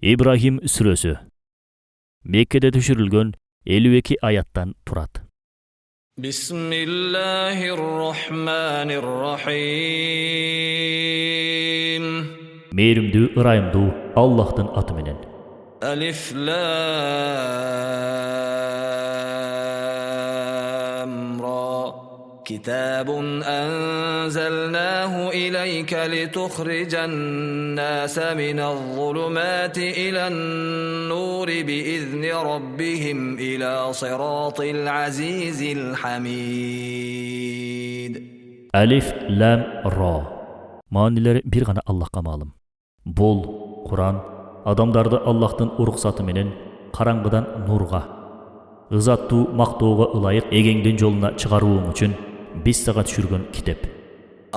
İbrahim сүрөсү. Меккеде түшүрүлгөн 52 аяттан турат. Bismillahirrahmanirrahim. Мээримдүү, ырайымдуу Аллахтын аты менен. Alif Lam Ra. كتاب أنزلناه إليك لتخرج الناس من الظلمات إلى النور بإذن ربهم إلى صراط العزيز الحميد. Alif, Lam, Ra. Manileri bir gana Allah'a malum. Bol, Kur'an, adamdardı Allah'tın urukсаты менен караңгыдан нурга, ызаттуу мактоого ылайык эгеңдин жолуна чыгарууң үчүн biz sağa düşürgün kitap.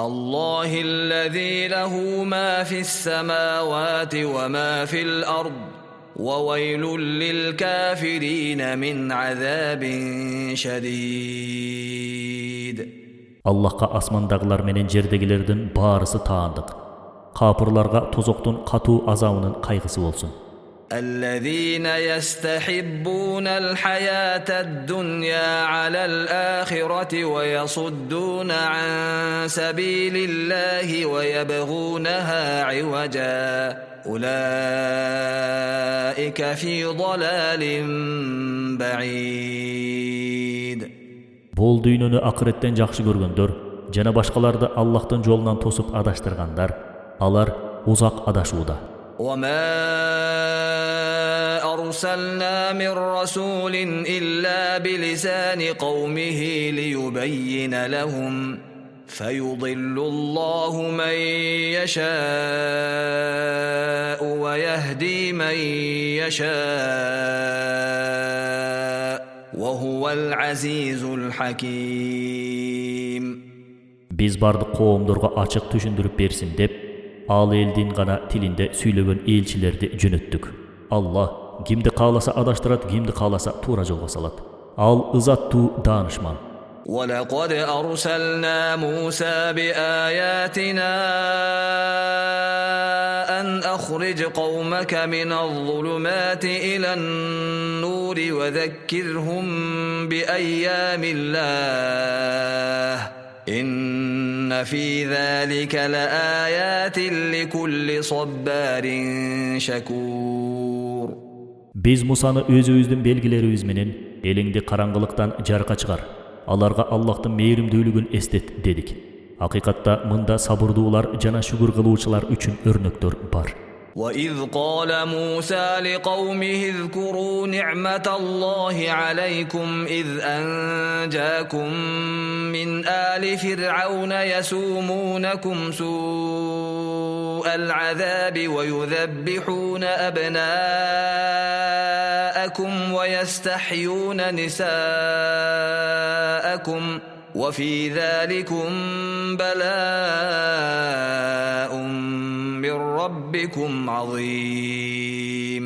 الله الذي له ما في السماوات وما في الأرض وويل للكافرين من عذاب شديد. Allah'a asmandagılar menen jerdegilerdin barысы taandık. Kapırlarga tozoktun katуу azabının kaygısı olsun. الذين يستحبون الحياة الدنيا على الآخرة ويصدون عن سبيل الله ويبغونها عوجا أولئك في ضلال بعيد. Bol düýnüni ahiretten jakşı görgөндөр jana başkalarda Allah'tın jolundan tosup adaştırgandar, alar uzak adaşuuda. وما أرسلنا من رسول إلا بلسان قومه ليبين لهم فيضل الله من يشاء ويهدي من يشاء وهو العزيز الحكيم. Biz bardyk kowumlarga açık түшүндүрүп берсин деп, al eldin gana tilinde süylөгөн elçilerdi jönöttük. Allah kimdi kalasa adaştırat, kimdi kalasa tuğra jolga salat. Al ızattуу danışman. وَلَقَدْ أَرْسَلْنَا مُوسَى بِآيَاتِنَا أَنْ أَخْرِجْ قَوْمَكَ مِنَ الظُّلُمَاتِ إِلَى النُّورِ وَذَكِّرْهُمْ بِأَيَّامِ اللَّهِ إِنَّ فِي ذَلِكَ لَآيَاتٍ لِكُلِّ صَبَّارٍ شَكُورٍ. Biz Musa'nı özübüzdün belgilerimiz menen elingdi karаңгылыктан жарга чыгар. Alarga Allah'tın meyrimdүүлүгүn estet dedik. Hakikatta mında sabırdıular jana şükür kılıuçular üçün örnöktör bar. وَإِذْ قَالَ مُوسَى لِقَوْمِهِ اذْكُرُوا نِعْمَةَ اللَّهِ عَلَيْكُمْ إِذْ أَنْجَاكُمْ مِنْ آلِ فِرْعَوْنَ يَسُومُونَكُمْ سُوءَ الْعَذَابِ وَيُذَبِّحُونَ أَبْنَاءَكُمْ وَيَسْتَحْيُونَ نِسَاءَكُمْ وَفِي ذَلِكُمْ بَلَاءٌ مِّن رَّبِّكُمْ عَظِيمٌ.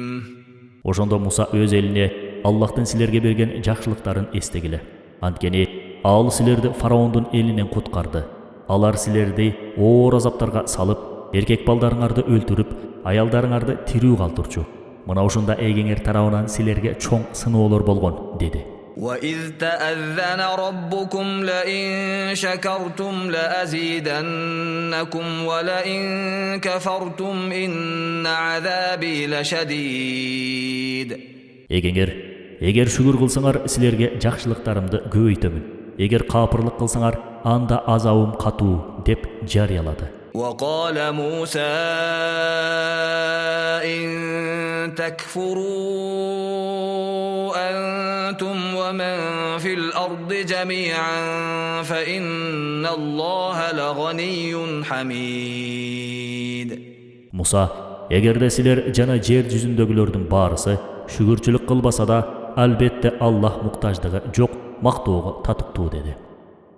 Oşonda Musa öz eline Allah'tın silerge bergen jakşılıktарын estегиле. Antkeni al silerdi faraondun elinden kutkardı. Alar silerdi oor azaptarga salıp, erkek baldarыңарды öldürüp, ayaldarыңарды tirүү kaldırçu. Mına uşunda egenger tarabынан silerge çoң sınıolar bolgon dedi. وَإِذْ تَأَذَّنَ رَبُّكُمْ لَئِن شَكَرْتُمْ لَأَزِيدَنَّكُمْ وَلَئِن كَفَرْتُمْ إِنَّ عَذَابِي لَشَدِيدٌ. Eger şükür kılsаңар, silerge jakşılıklarımды көбөйтөмүн. Eger kapırlık kılsаңар, anda azabım katуу dep jarıyaladı. وَقَالَ مُوسَى إِن تَكْفُرُوا أَنْتُمْ وَمَنْ فِي الْأَرْضِ جَمِيعًا فَإِنَّ اللَّهَ لَغَنِيٌّ حَمِيدٌ. Musa, egerde siler jana jer yüzündögülördün barысы şükürçülük kılbasa da albette Allah muhtaçlığı jok, maktoğu tatıktуу dedi.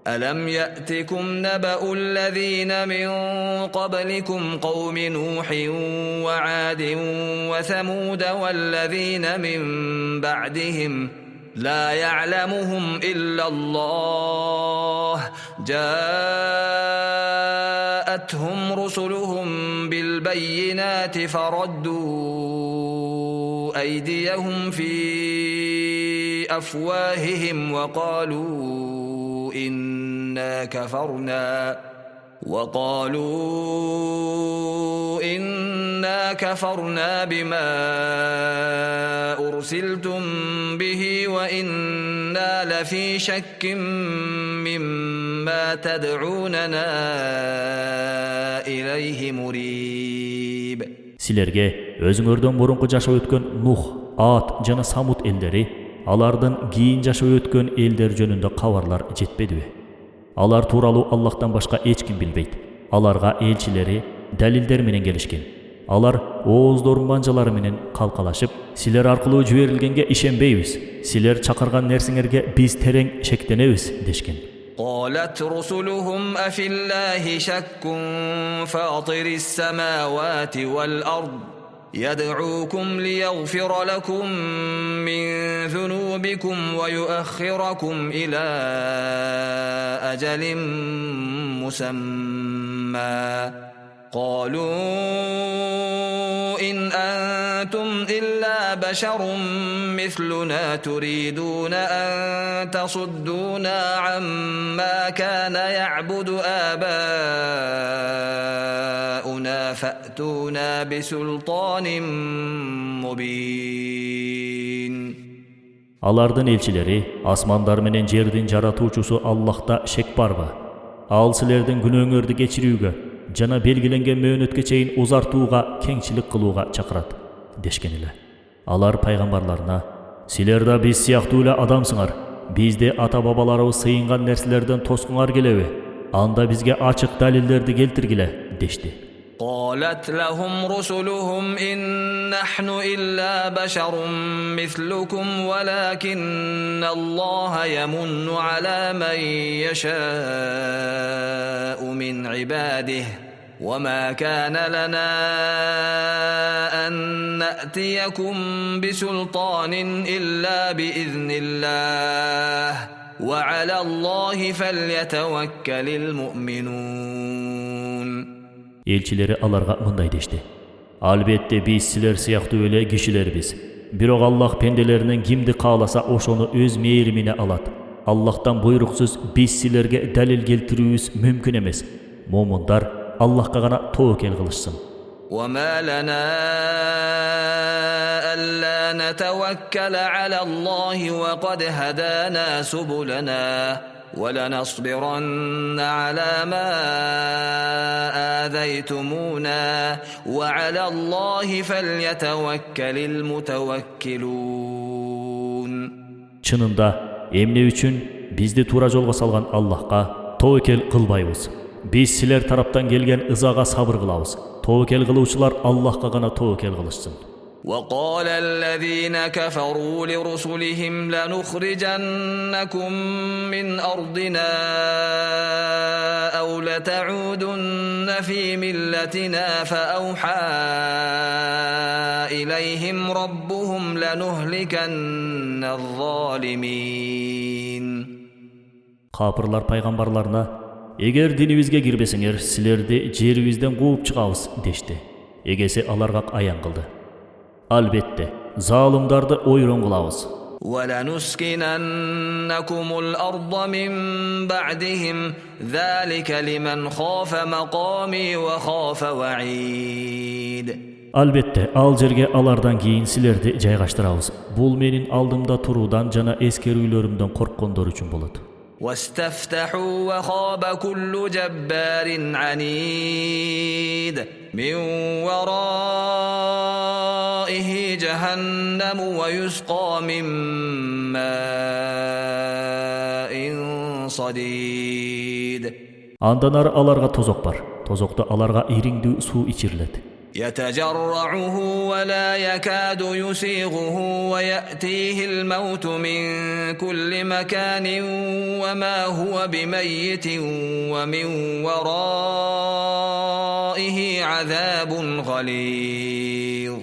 أَلَمْ يَأْتِكُمْ نَبَأُ الَّذِينَ مِنْ قَبْلِكُمْ قَوْمِ نُوحٍ وَعَادٍ وَثَمُودَ وَالَّذِينَ مِنْ بَعْدِهِمْ لَا يَعْلَمُهُمْ إِلَّا اللَّهُ جَاءَتْهُمْ رُسُلُهُمْ بِالْبَيِّنَاتِ فَرَدُّوا أيديهم في أفواههم وقالوا إنا كفرنا بما أرسلتم به وإنا لفي شك مما تدعوننا إليه مريب. Силерге өзүңөрдөн мурунку жашап өткөн Нух, Ад жана Самут элдери, алардын кийин жашап өткөн элдер жөнүндө кабарлар жетпедиби? Алар тууралуу Аллахтан башка эч ким билбейт. Аларга элчилери далилдер менен келишкен. Алар ооздорун банжалары менен калкалашып, силер аркылуу жиберилгенге ишенбейбиз. Силер чакырган нерсеңерге биз терең шектенебиз дешкен. قالت رسلهم أفي الله شك فاطر السماوات والأرض يدعوكم ليغفر لكم من ذنوبكم ويؤخركم إلى أجل مسمى قالوا إن أنتم إلا بشر مثلنا تريدون أن تصدونا عما كان يعبد آباؤنا فأتونا بسلطان مبين. Алардын элчилери, асмандар менен жердин жаратуучусу Аллахта шек барбы? Ал силердин күнөөңөрдү кечирүүгө жана белгиленген мөөнөткө чейин узартууга, кеңчилик кылууга чакырат дешкен эле. Алар пайгамбарларына: "Силер да биз сыяктуу эле адамсыңар. Бизди ата-бабаларыбыз сыйынган нерселерден тоскуңар келеби? Анда бизге ачык далилдерди келтиргиле" дешти. قالت لهم رسلهم إن نحن إلا بشر مثلكم ولكن الله يمن على من يشاء من عباده وما كان لنا أن نأتيكم بسلطان إلا بإذن الله وعلى الله فليتوكل المؤمنون. Elçileri alarga mындай дешти: "Албетте биз силер сыяктуу эле кишилербиз. Бирок Аллах пенделеринен кимди кааласа ошону өз мээримине алат. Аллахтан буйруксуз биз силерге далил келтирүүбүз мүмкүн эмес. Момундар Аллахка гана тоокел кылышсын." وما لنا ألا نتوكل على الله وقد هدانا سبلنا ولنصبرن على ما آذيتمونا وعلى الله فليتوكل المتوكلون. Чынында, эмне үчүн бизди туура жолго салган Аллахка тоокел кылбайбыз? Биз силер тараптан келген ызага сабыр кылабыз. Тоокел кылуучулар Аллахка гана тоокел кылышсын. وقال الذين كفروا لرسلهم لنخرجنكم من أرضنا أو لتعودن في ملتنا فأوحى إليهم ربهم لنهلكن الظالمين. Капырлар пайгамбарларына: "Эгер динибизге кирбесеңер, силерди жерибизден кууп чыгабыз" дешти. Эгесе аларга аян кылды: "Албетте, залымдарды ойрон кылабыз. وَلَنُسْكِنَنَّكُمُ الْأَرْضَ مِنْ بَعْدِهِمْ ذَلِكَ لِمَنْ خَافَ مَقَامِي وَخَافَ وَعِيدِ." Albatta, al жерге алардан кийин силерди жайгаштырабыз. Бул менин алдымда туруудан жана эскерүүлөрүмдөн корккондор үчүн болот. واستفتحوا وخاب كل جبار عنيد من ورائه جهنم ويسقى من ماء صديد. Андан ары аларга тозок бар. Тозокто аларга ириңдүү суу ичирилет. يتجرعه ولا يكاد يسيغه ويأتيه الموت من كل مكان وما هو بميت ومن ورائه عذاب غليظ.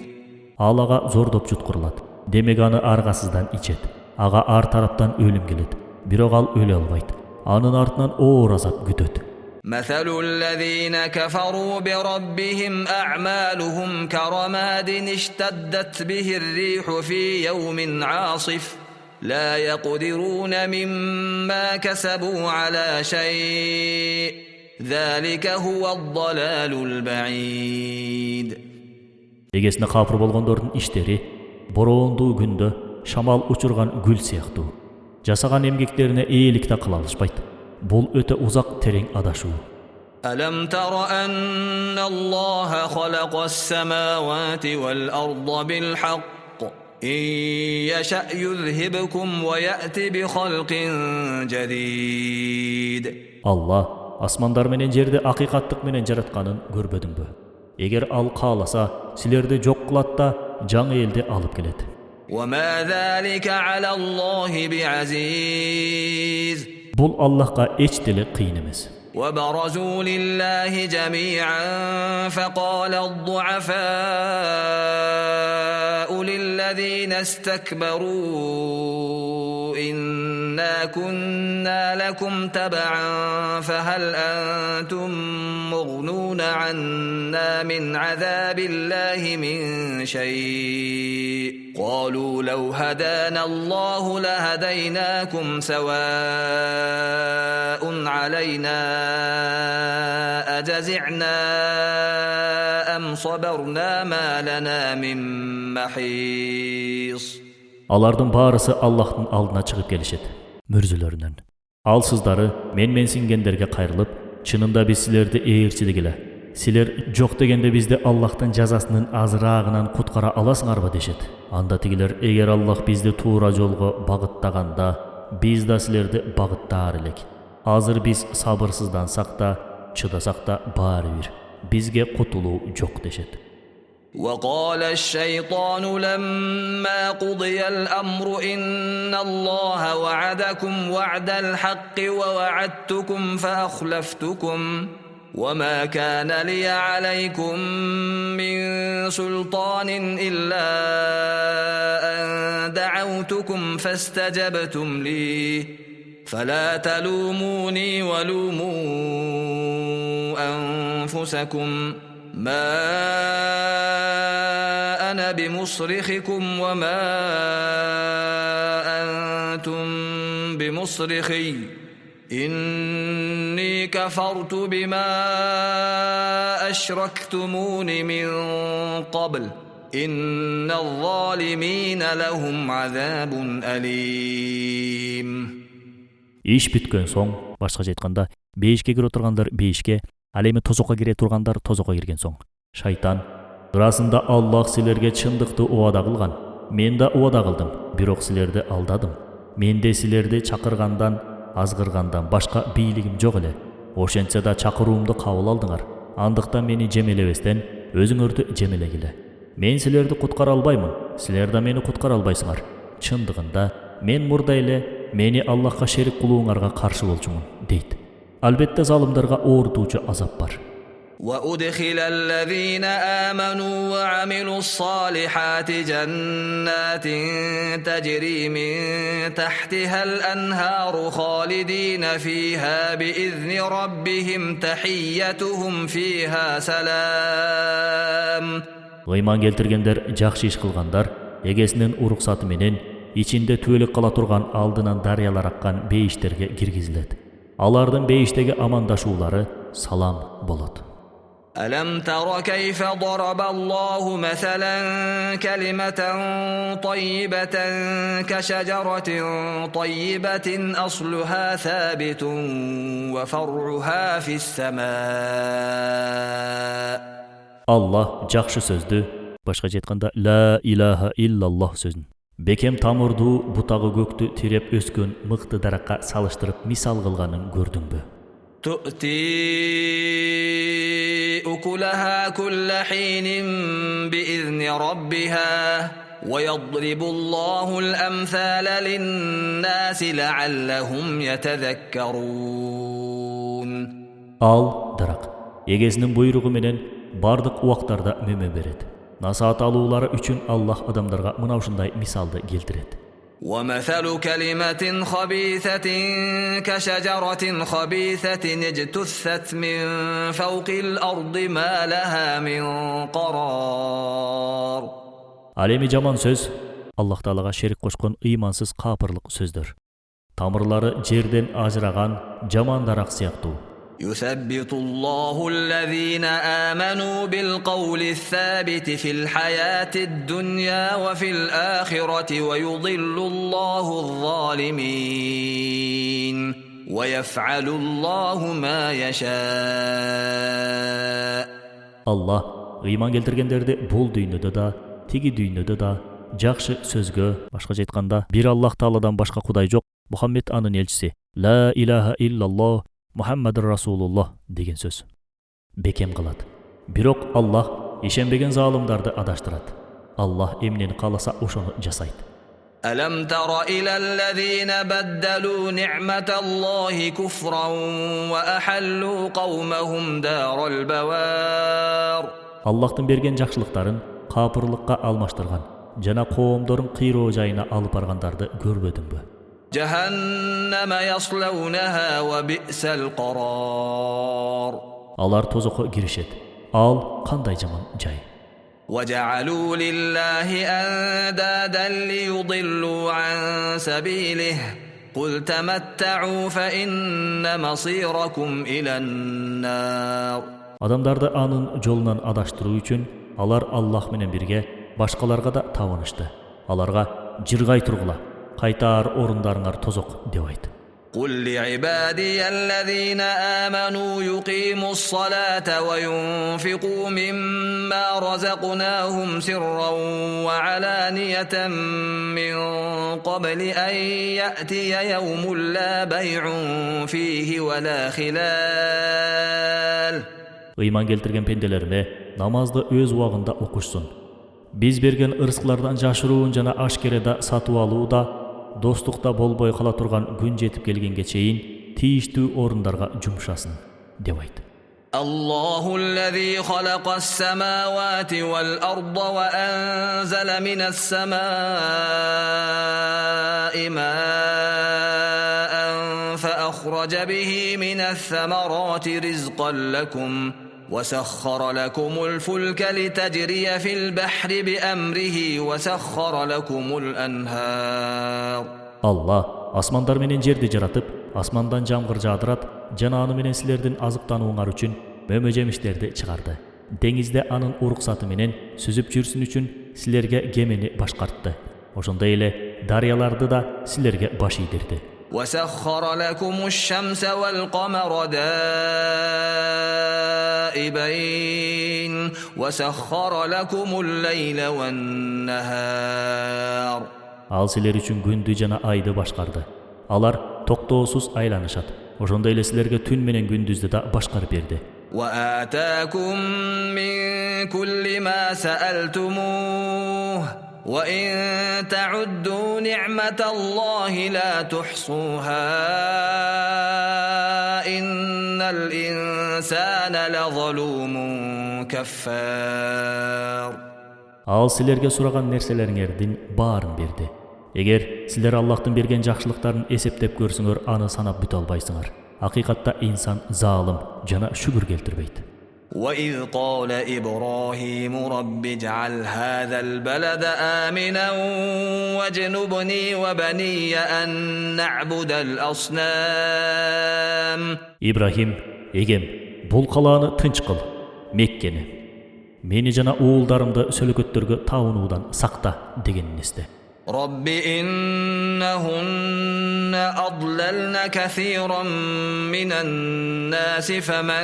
Алага зордоп жуткурулат. Демек аны аргасыздан ичет. Ага ар тараптан өлүм келет. Бирок ал өлө албайт. Анын артынан оор азап күтөт. مثل الذين كفروا بربهم أعمالهم كرماد اشتدت به الريح في يوم عاصف لا يقدرون مما كسبوا على شيء ذلك هو الضلال البعيد. Egesine kafir bolgondorдун иштери бороондуу күндө шамал учурган гүл сыяктуу. Жасаган эмгектерине ээлик да кыла алышпайт. Бул өтө узак терең адашуу. ألم تر أن الله خلق السماوات والأرض بالحق إن يشأ يذهبكم ويأتي بخلق جديد. Allah асмандар менен жерди акыйкаттык менен жаратканын көрбөдүңбү? Эгер ал кааласа, силерди жок кылат да жаңы элди алып келет. وما ذلك على الله بعزيز. Бул Аллахка эч деле кыйын эмес. وبرزوا لله جميعا فقال الضعفاء للذين استكبروا إنا كنا لكم تبعا فهل أنتم مغنون عنا من عذاب الله من شيء قالوا لو هدانا الله لهديناكم سواء علينا أجزعنا أم صبرنا ما لنا من محيص. Алардын баарысы Аллахтын алдына чыгып келишет, мөрзөлөрүнөн. Ал сыздары менсингендерге кайрылып, чынында биз силерди ээрчидик эле. Силер жок дегенде бизди Аллахтын жазасынын азыраагынан куткара аласыңарбы дешет. Анда тигилер, эгер Аллах бизди туура жолго багыттаганда, биз да силерди багыттаар элек. Азыр биз сабырсыздансак да, чыдасак да баары бир. Бизге кутулуу жок дешет. وقال الشيطان لما قضي الأمر إن الله وعدكم وعد الحق ووعدتكم فأخلفتكم وما كان لي عليكم من سلطان إلا أن دعوتكم فاستجبتم لي فلا تلوموني ولوموا أنفسكم ما أنا بمصرخكم وما أنتم بمصرخي إني كفرت بما أشركتمون من قبل إن الظالمين لهم عذاب أليم. Иш бүткөн соң, башкача айтканда, бейишке кире тургандар бейишке, ал эми тозокко кире тургандар тозокко кирген соң. Шайтан, ырасында Аллах силерге чындыкты убада кылган. Мен да убада кылдым, бирок силерди алдадым. Менде силерди чакыргандан, азгыргандан башка бийлигим жок эле. Ошентсе да чакыруумду кабыл алдыңар. Андыктан мени жемелебестен өзүңөрдү жемелегиле. Мен силерди куткара албаймын, силер да мени куткара албайсыңар. Чындыгында мен мурда эле мени Аллахка шерик кылууңарга каршы болчумун, дейт. Албетте залымдарга оорутуучу азап бар. وأدخل الذين آمنوا وعملوا الصالحات جنات تجري من تحتها الأنهار خالدين فيها بإذن ربهم تحيتهم فيها سلام. Ыйман келтиргендер, жакшы иш кылгандар, эгесинин уруксаты менен ичинде түөлүк кала турган алдынан дарыялар аккан бейиштерге киргизилет. Алардын бейиштеги амандашуулары салам болот. ألم تر كيف ضرب الله مثلا كلمة طيبة كشجرة طيبة أصلها ثابت وفرعها في السماء. Allah жакшы сөздү, башкача айтканда ла илаха иллаллах сөзүн, бекем тамырдуу бутагы көктү тиреп өскөн мыкты даракка салыштырып мисал кылганын көрдүңбү? تؤتي أكلها كل حين بإذن ربها ويضرب الله الأمثال للناس لعلهم يتذكرون. Ал дарак эгесинин буйругу менен бардык убактарда мөмө берет. Насаат алуулары үчүн Аллах адамдарга мына ушундай мисалды келтирет. ومثل كلمة خبيثة كشجرة خبيثة اجتثت من فوق الأرض ما لها من قرار. Ал эми жаман сөз Аллах Таалага шерик кошкон ыймансыз капырлык сөздөр. Тамырлары жерден ажыраган жаман дарак сыяктуу. يثبت الله الذين آمنوا بالقول الثابت في الحياة الدنيا وفي الآخرة ويضل الله الظالمين ويفعل الله ما يشاء. Аллах ыйман келтиргендерди бул дүйнөдө да, тиги дүйнөдө да жакшы сөзгө, башкача айтканда, бир Аллах Тааладан башка кудай жок, Мухаммед анын элчиси, ла илаха иллаллах Muhammadur Rasulullah деген сөз бекем кылат. Бирок Аллах ишенбеген залымдарды адаштырат. Аллах эмнени кааласа ошону жасайт. ألم تر إلى الذين بدلوا نعمة الله كفرا وأحلوا قومهم دار البوار. Аллахтын берген жакшылыктарын капырлыкка алмаштырган жана коомдорун кыйроо жайына алып баргандарды көрбөдүңбү? جهنم يصلونها وبئس القرار. Алар тозокко киришет. Ал кандай жаман жай. وجعلوا لله أندادا ليضلوا عن سبيله قل تمتعوا فإن مصيركم إلى النار. Адамдарды анын жолунан адаштыруу үчүн алар Аллах менен бирге башкаларга да табынышты. Аларга жыргай тургула, кайтар орундарыңар тозок деп айт. قل لعبادي الذين آمنوا يقيموا الصلاة وينفقوا مما رزقناهم سرا وعلانية من قبل أن يأتي يوم لا بيع فيه ولا خلال. Ыйман келтирген пенделериме намазды өз убагында окушсун. Биз берген ырыскылардан жашыруун жана ашкереда сатып алууда достукта болбой кала турган күн жетип келгенге чейин тийиштүү орундарга жумшасын деп айт. الله الذي خلق السماوات والأرض وأنزل من السماء ماء فأخرج به من الثمرات رزقا لكم وسخر لكم الفلك لتجري في البحر بأمره وسخر لكم الأنهار. Алла асмандар менен жерди жаратып, асмандан жамгыр жаадырат, жана аны менен силердин азыктанууңар үчүн мөмө жемиштерди чыгарды. Деңизде анын уруксаты менен сүзүп жүрсүн үчүн силерге кемени башкартты. Ошондой эле дарыяларды да силерге баш ийдирди. وسخر لكم الشمس والقمر دائبين وسخر لكم الليل والنهار. Ал силер үчүн күндү жана айды башкарды. Алар токтоосуз айланышат. Ошондой эле силерге түн менен күндүздү да башкарып берди. وآتاكم من كل ما سألتموه وإن تعدوا نعمة الله لا تحصوها إن الإنسان لظلوم كفار. Ал силерге сураган нерселериңердин баарын берди. Эгер силер Аллахтын берген жакшылыктарын эсептеп көрсүңөр, аны санап бүтө албайсыңар. Акыйкатта инсан залым жана шүгүр келтирбейт. وإذ قال إبراهيم رب اجعل هذا البلد آمنا واجنبني وبني أن نعبد الأصنام. Ибрахим, эгем, бул калааны тынч кыл, Меккени, мени жана уулдарымды сөлөкөттөргө табынуудан сакта дегенин эсте. رب إنهن أضللن كثيرا من الناس فمن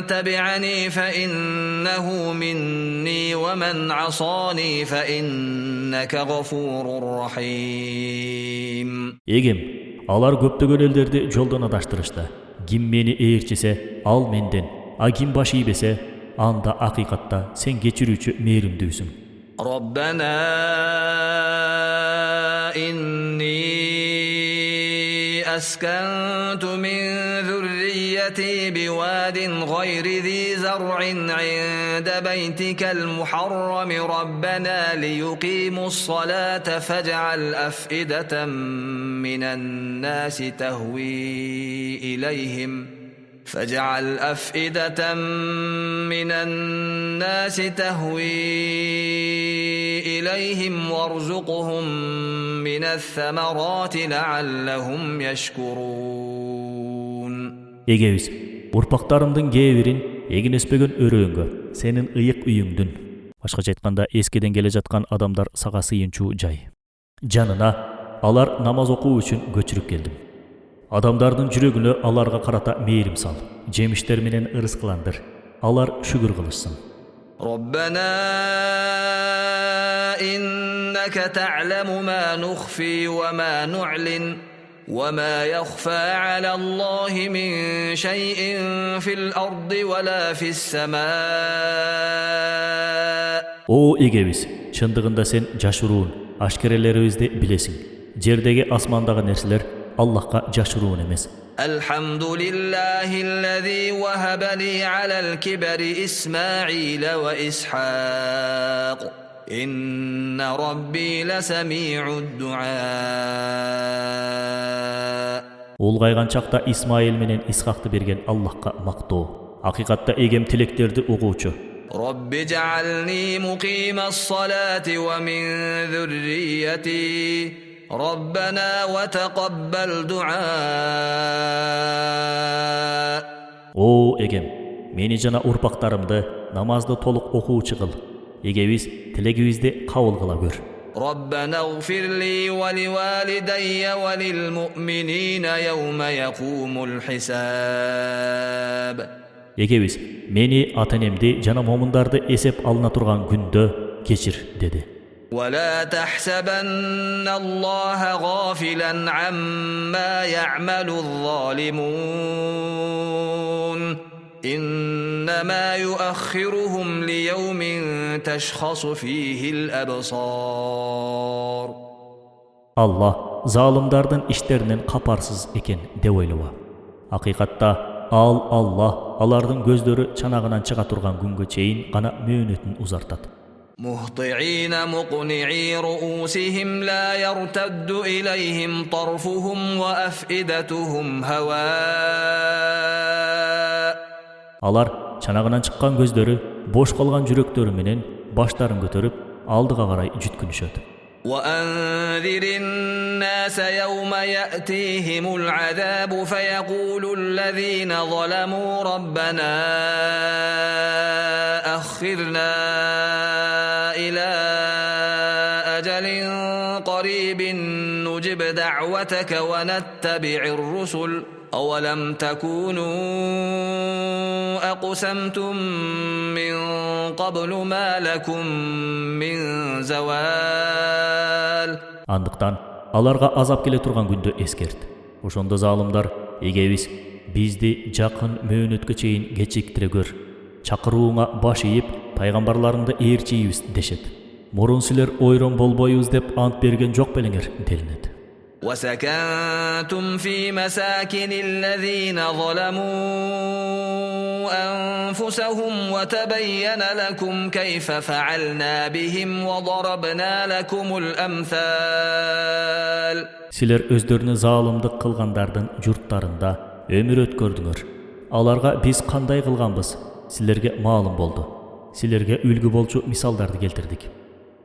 تبعني فإنه مني ومن عصاني فإنك غفور رحيم. Эгем, алар көптөгөн элдерди жолдон адаштырышты. Ким мени ээрчисе, ал менден, а ким баш ийбесе, анда акыйкатта сен кечирүүчү мээримдүүсүң. ربنا إني أسكنت من ذريتي ذريتي بواد غير ذي زرع عند بيتك المحرم ربنا ليقيموا الصلاة فاجعل أفئدة من الناس تهوي إليهم وارزقهم من الثمرات لعلهم يشكرون. Эгебиз урпактарымдын кээ бирин эгин өспөгөн өрөөңгө, сенин ыйык үйүңдүн, башкача айтканда эскиден келе жаткан адамдар сага сыйынчуу жай. Жанына алар намаз окуу үчүн көчүрүп келдим. Адамдардын жүрөгүнө аларга карата мээрим сал, жемиштер менен ырыскыландыр. Алар шүгүр кылышсын. ربنا إنك تعلم ما نخفي وما نعلن وما يخفى على الله من شيء في الأرض ولا في السماء. О эгебиз, чындыгында сен жашыруун, ашкерелерибизди билесиң. Жердеги асмандагы нерселер Аллахка жашыруун эмес. الحمد لله الذي وهب لي على الكبر إسماعيل وإسحاق إن ربي لسميع الدعاء. Улгайган чакта Исмаил менен Исхакты берген Аллахка мактоо. Акыйкатта эгем тилектерди угуучу. رب اجعلني مقيم الصلاة ومن ذريتي ربنا وتقبل دعاء. О эгем, мени жана урпактарымды намазды толук окуучу кыл. Эгебиз тилегибизди кабыл кыла көр. ربنا اغفر لي ولوالدي وللمؤمنين يوم يقوم الحساب. Эгебиз мени, ата-энемди жана момундарды эсеп алына турган күндө кечир dedi. ولا تحسبن الله غافلا عما يعمل الظالمون إنما يؤخرهم ليوم تشخص فيه الأبصار. Allah залымдардын иштеринен капарсыз экен деп ойлоба. Акыйкатта Allah алардын көздөрү чанагынан чыга турган күнгө чейин гана мөөнөтүн узартат. مهطعين مقنعي رؤوسهم لا يرتد إليهم طرفهم وأفئدتهم هواء. Алар чанагынан чыккан көздөрү, бош калган жүрөктөрү менен баштарын көтөрүп, алдыга карай жүткүнүшөт. وأنذر الناس يوم يأتيهم العذاب فيقول الذين ظلموا ربنا أخرنا إلى أجل قريب نجب دعوتك ونتبع الرسل أولم تكونوا أقسمتم من قبل ما لكم من زوال. Андыктан аларга азап келе турган күндө эскерт. Ошондо залымдар, эгебиз бизди жакын мөөнөткө чейин кечиктире көр. Чакырууңа баш ийип, пайгамбарларыңды ээрчийбиз дешет. Мурун силер ойрон болбойбуз деп ант берген жок белеңер делинет. وسكنتم في مساكن الذين ظلموا أنفسهم وتبين لكم كيف فعلنا بهم وضربنا لكم الأمثال. Силер өздөрүнү залымдык кылгандардын журттарында өмүр өткөрдүңөр. Аларга биз кандай кылганбыз? Силерге маалым болду. Силерге үлгү болчу мисалдарды келтирдик.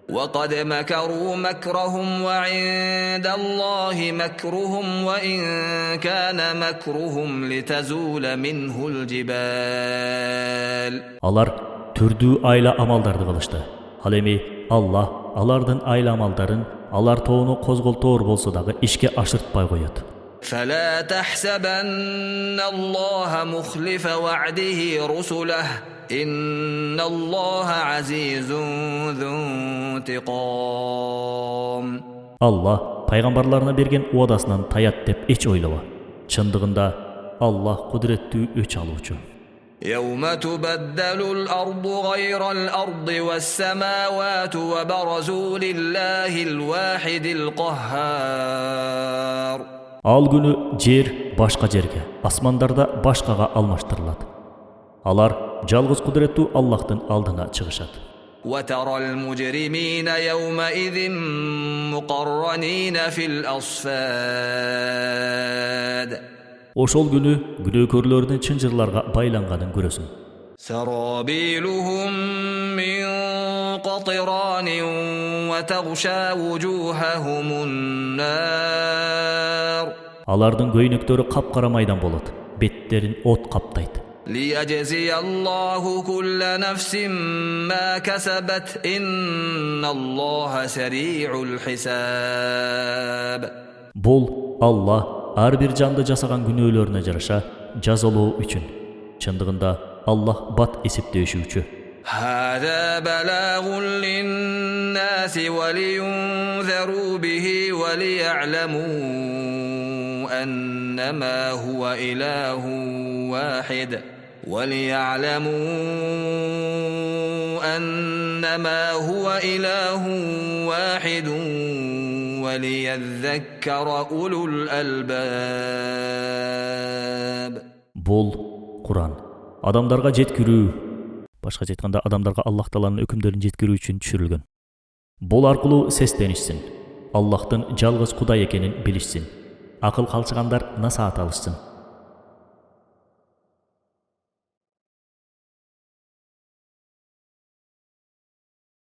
وقد مكروا مكرهم وعند الله مكرهم وإن كان مكرهم لتزول منه الجبال. Алар түрдүү айла амалдарды кылышты. Ал эми Аллах алардын айла амалдарын алар тоону козголтоор болсо дагы ишке ашыртпай коет. فلا تحسبن الله مخلف وعده رسله إن الله عزيز ذو انتقام. Allah пайгамбарларына берген уадасынан таят деп эч ойлоба. Чындыгында Аллах кудуреттүү өч алуучу. يوم تبدل الأرض غير الأرض والسماوات وبرزوا لله الواحد القهار. Ал күнү жер başqa жерге, асмандарда башқаға алмаштырылады. Алар жалғыз құдіреттүү Аллахтың алдына чыгышат. وترى المجرمين يومئذ مقرنين في الأصفاد Ошол күнү күнөөкөрлөрдүн чынжырларга байланганын көрөсүң. سرابيلهم من قطران وتغشى وجوههم النار Алардын көйнөктөрү капкара майдан болот, беттерин от каптайт. ليجزي الله كل نفس ما كسبت إن الله سريع الحساب Бул Аллах ар бир жанды жасаган күнөөлөрүнө жараша жазалоо үчүн. Чындыгында Аллах бат эсептөөчү. هذا بلاغ للناس ولينذروا به وليعلموا أنما هو إله واحد وليذكر أولو الألباب Бул Куран адамдарга жеткирүү, башкача айтканда адамдарга Аллах Тааланын өкүмдөрүн жеткирүү үчүн түшүрүлгөн. Бул аркылуу сестенишсин, Аллахтын жалгыз Кудай экенин билишсин. Акыл калчыгандар насаат алышсын.